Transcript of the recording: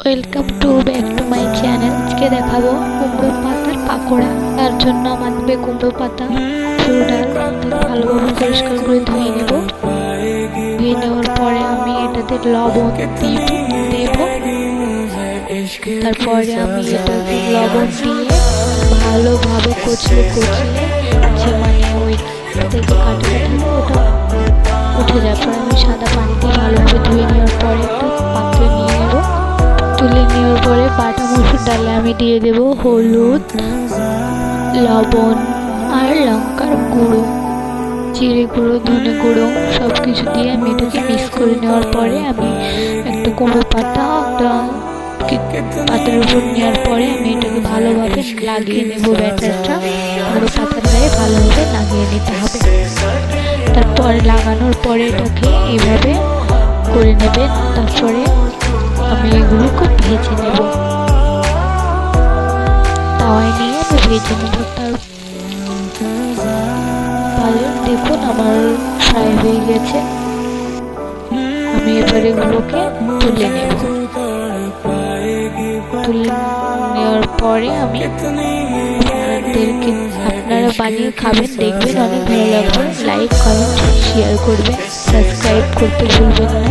Welcome to back to my channel. আজকে দেখাবো কুমড়ো পাতার পাকোড়া। তার জন্য আমাদের কুমড়ো পাতা, মুসুর ডাল ভালোভাবে পরিষ্কার করে ধুয়ে নেব। ধুয়ে নেওয়ার পরে আমি এটাতে লবণ দেব। তারপরে আমি এটাতে লবণ দিয়ে ভালোভাবে কচলে যে মানে ওই থেকে কাটা ওটা উঠে যাওয়ার পরে আমি সাদা পানি দিয়ে ভালোভাবে ধুয়ে নেওয়ার পরে একটা পাত্রে নিয়ে নেব। তুলে নেওয়ার পরে বাটা মসুর ডালে আমি দিয়ে দেব হলুদ, লবণ আর লঙ্কার গুঁড়ো, জিরে গুঁড়ো, ধনে গুঁড়ো সব কিছু দিয়ে আমি এটাকে মিক্স করে নেওয়ার পরে আমি একটা কুমড়ো পাতার উপর নেওয়ার পরে আমি এটাকে ভালোভাবে লাগিয়ে নেব। ব্যাটারটা কুমড়ো পাতার গায়ে ভালোভাবে লাগিয়ে নিতে হবে। তারপরে লাগানোর পরে এটাকে এইভাবে করে নেবেন। তারপরে আমি এগুলোকে ভেজে নেব, তাওয়ায় নিয়ে আমি ভেজে নেব। তারপরে দেখুন আমার ফ্রাই হয়ে গেছে। আমি এবার এগুলোকে তুলে নেব। তুলে নেওয়ার পরে আমি আপনারা বানিয়ে খাবেন, দেখবেন অনেক ভালো লাগবে। লাইক, কমেন্ট, শেয়ার করবেন, সাবস্ক্রাইব করতে ভুলবেন না।